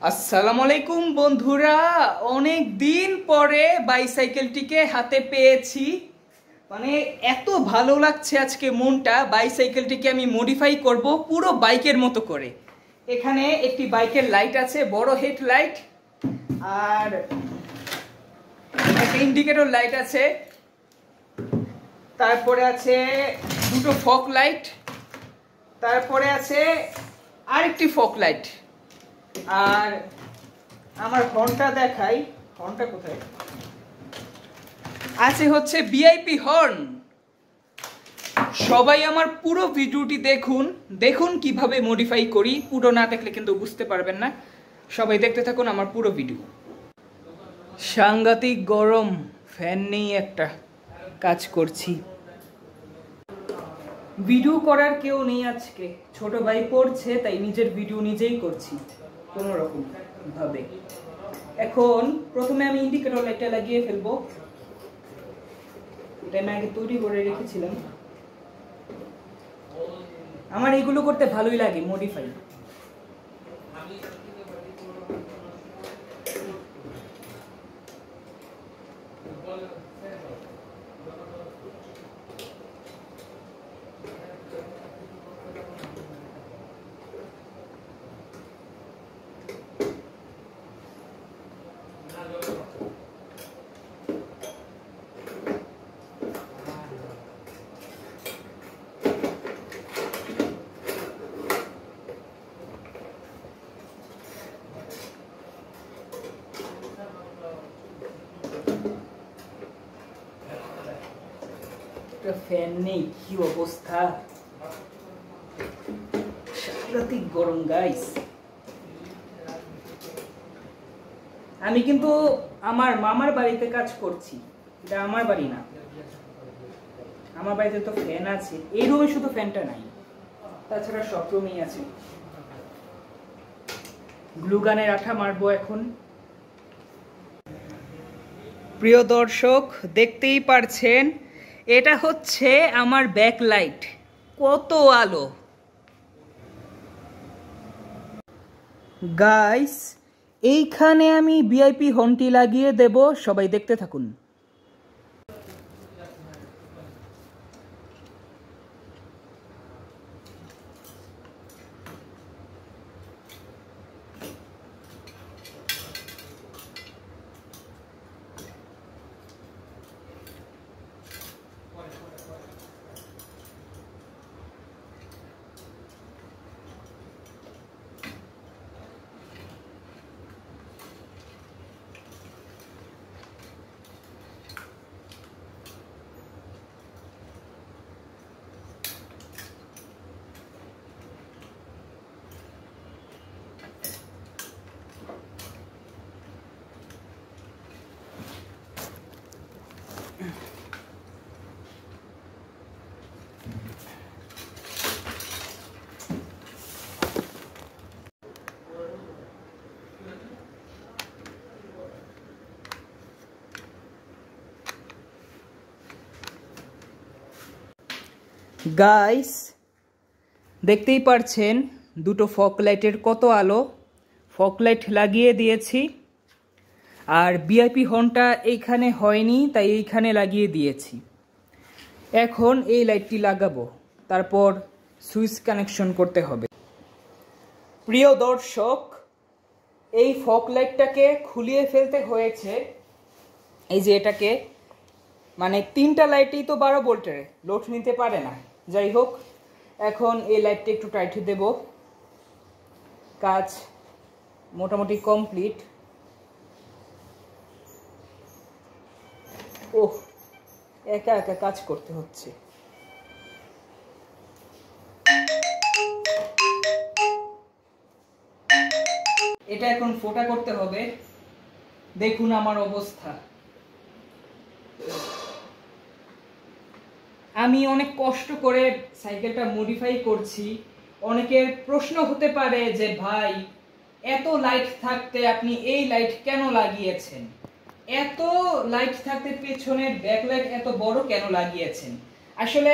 আসসালামু আলাইকুম বন্ধুরা, অনেক দিন পরে বাইসাইকেলটিকে হাতে পেয়েছি। মানে এত ভালো লাগছে আজকে মনটা। বাইসাইকেলটিকে আমি মডিফাই করব পুরো বাইকের মতো করে। এখানে একটি বাইকের লাইট আছে, বড় হেড লাইট, আর একটা ইন্ডিকেটর লাইট আছে, তারপরে আছে দুটো ফগ লাইট, তারপরে আছে আরেকটি ফগ লাইট, আর আমার হর্নটা দেখাই। হর্নটা কোথায় আছে? হচ্ছে ভিআইপি হর্ন। সবাই আমার পুরো ভিডিওটি দেখুন, দেখুন কিভাবে মডিফাই করি। পুরো না দেখলে কিন্তু বুঝতে পারবেন না। সবাই দেখতে থাকুন আমার পুরো ভিডিও। সাংঘাতিক গরম, ফ্যান নেই, একটা কাজ করছি। ভিডিও করার কেউ নেই আজকে, ছোট ভাই পড়ছে, তাই নিজের ভিডিও নিজেই করছি কোনো রকম ভাবে। এখন প্রথমে আমি ইন্ডিকেটর লাইটটা লাগিয়ে ফেলবো। এটা আমি আগে তৈরি করে রেখেছিলাম। আমার এগুলো করতে ভালোই লাগে, মডিফাই। ফ্যান নেই, কি অবস্থা, সাংঘাতিক গরম গাইস। আমি কিন্তু আমার মামার বাড়িতে কাজ করছি, এটা আমার বাড়ি না। আমার বাড়িতে তো ফ্যান আছে, এই রুমে শুধু ফ্যানটা নাই, তাছাড়া সব রুমেই আছে। গ্লুগানের আঠা মারবো এখন। প্রিয় দর্শক, দেখতেই পারছেন এটা হচ্ছে আমার ব্যাক লাইট। কত আলো গাইস! এইখানে আমি ভিআইপি হর্নটি লাগিয়ে দেব, সবাই দেখতে থাকুন। গাইস, দেখতেই পারছেন দুটো ফগ লাইটের কত আলো। ফগ লাইট লাগিয়ে দিয়েছি, আর ভিআইপি হর্নটা এইখানে হয়নি, তাই এইখানে লাগিয়ে দিয়েছি। এখন এই লাইটটি লাগাবো, তারপর সুইচ কানেকশন করতে হবে। প্রিয় দর্শক, এই ফগ লাইটটাকে খুলিয়ে ফেলতে হয়েছে। এই যে এটাকে, মানে তিনটা লাইটই তো 12 ভোল্টের, লোড নিতে পারে না। যাই হোক, এখন এই লাইটটা একটু টাইট দেব। কাজ মোটামুটি কমপ্লিট। ওহ, একা একা কাজ করতে হচ্ছে। এটা এখন ফোটা করতে হবে। দেখুন আমার অবস্থা। আমি অনেক কষ্ট করে সাইকেলটা মডিফাই করছি। অনেকের প্রশ্ন হতে পারে যে ভাই, এত লাইট থাকতে আপনি এই লাইট কেন লাগিয়েছেন? এত লাইট থাকতে পেছনের ব্যাকলাইট এত বড় কেন লাগিয়েছেন? আসলে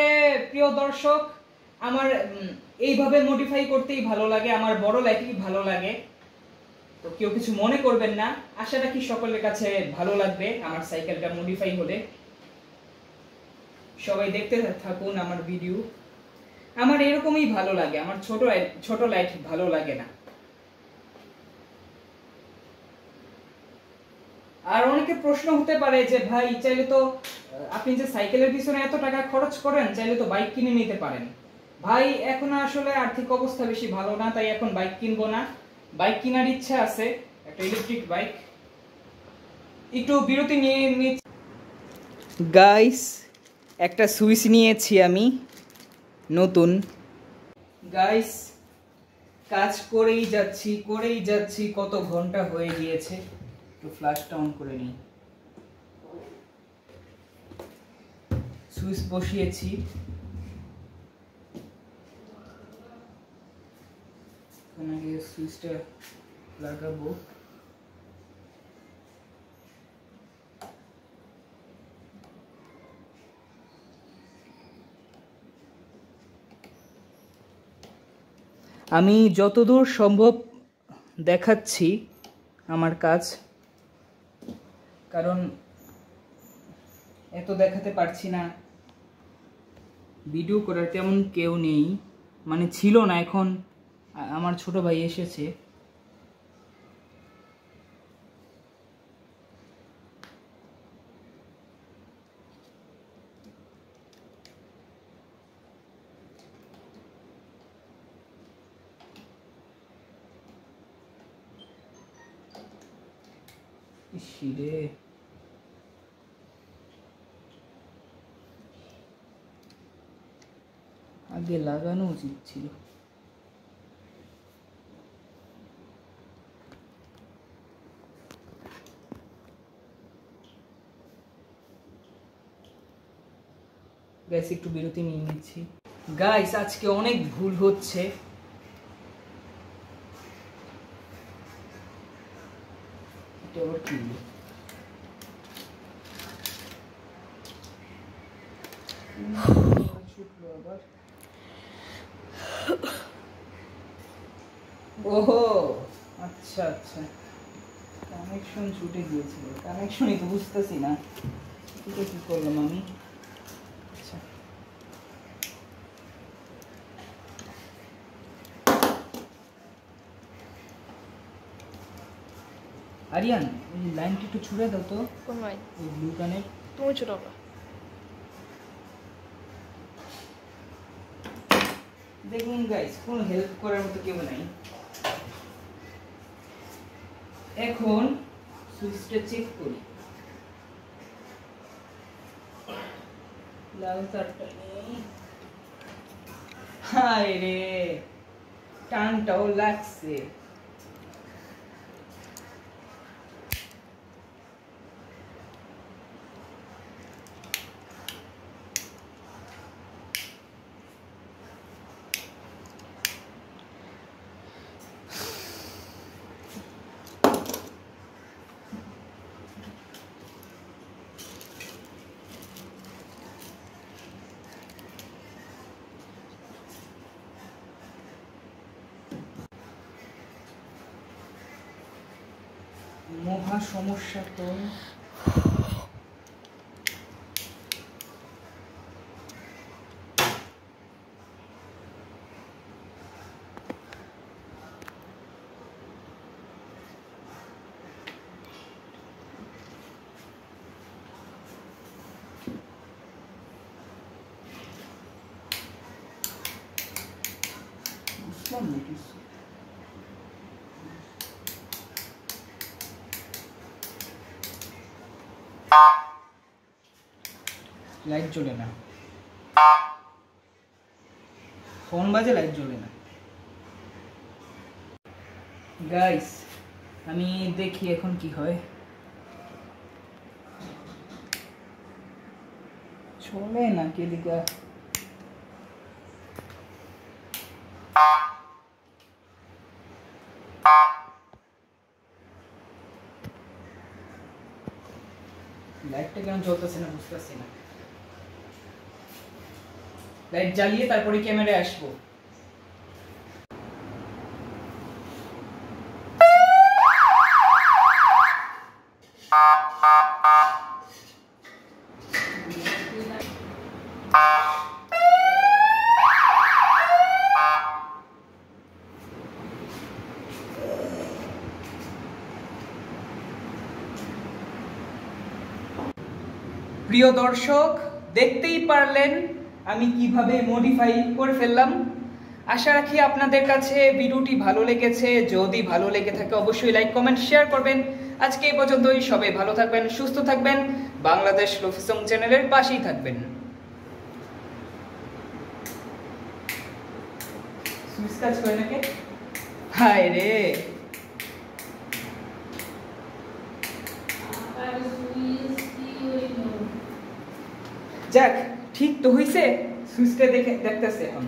প্রিয় দর্শক, আমার এইভাবে মডিফাই করতেই ভালো লাগে, আমার বড় লাইটই ভালো লাগে। তো কেউ কিছু মনে করবেন না, আশা রাখি সকলের কাছে ভালো লাগবে আমার সাইকেলটা মডিফাই হলে। সবাই দেখতে থাকুন আমার ভিডিও। আমার এরকমই ভালো লাগে, আমার ছোট লাইট ভালো লাগে না। আর অনেকে প্রশ্ন হতে পারে যে ভাই চাইলে তো আপনি যে সাইকেলের পিছনে এত টাকা খরচ করেন, চাইলে তো বাইক কিনে নিতে পারেন। ভাই এখন আসলে আর্থিক অবস্থা বেশি ভালো না, তাই এখন বাইক কিনবো না। বাইক কেনার ইচ্ছা আছে, একটা ইলেকট্রিক বাইক। একটু বিরতি নিয়ে নিচ্ছি গাইস, একটা সুইচ নিয়েছি আমি নতুন। গাইস কাজ করেই যাচ্ছি, কত ঘন্টা হয়ে গিয়েছে। একটু ফ্ল্যাশটা অন করে নিই। সুইচ বসিয়েছি, আগে সুইচটা লাগাবো। আমি যতদূর সম্ভব দেখাচ্ছি আমার কাজ, কারণ এত দেখাতে পারছি না, ভিডিও করার তেমন কেউ নেই, মানে ছিল না। এখন আমার ছোট ভাই এসেছে। ইসিরে আগে লাগানো উচিত ছিল। গাইস একটু বিরতি নিয়ে নিচ্ছি। গাইস আজকে অনেক ভুল হচ্ছে। এটা আবার কি? ওহো আচ্ছা আচ্ছা, কানেকশন ছুটে গিয়েছিল। কানেকশনই তো বুঝতেছি না এটা কি করলাম আমি। আচ্ছা আরিয়ান, এই লাইনটা একটু ছুড়ে দাও তো। কোন লাইন? ওই ব্লু কানের। তুমি ছুড়াবা। দেখুন গাইস, কোনো হেল্প করার মতো কেউ নাই। এখন সুইচটা চেক করি। লাল তারটা নেই। হায় রে, টানটাও লাগছে। মহা সমস্যা তো। বুঝলাম না কিছু। লাইট জ্বলে না, ফোন বাজে লাইট জ্বলে না। গাইস আমি দেখি এখন কি হয়। চলে না কেলিকা। লাইটটা কেন জ্বলতেছে না বুঝতেছি না। লাইট জ্বালিয়ে তারপরে ক্যামেরায় আসবো। প্রিয় দর্শক, দেখতেই পারলেন আমি কিভাবে মডিফাই করে ফেললাম। আশা রাখি আপনাদের কাছে ভিডিওটি ভালো লেগেছে। যদি ভালো লেগে থাকে অবশ্যই লাইক, কমেন্ট, শেয়ার করবেন। আজকে এই পর্যন্তই। সবাই ভালো থাকবেন, সুস্থ থাকবেন, বাংলাদেশ লফি সং চ্যানেলের পাশেই থাকবেন। সুইচ কাজ করে নাকি? হায় রে, যাক ঠিক তো হইছে। সুইচটা দেখতেছে এখন।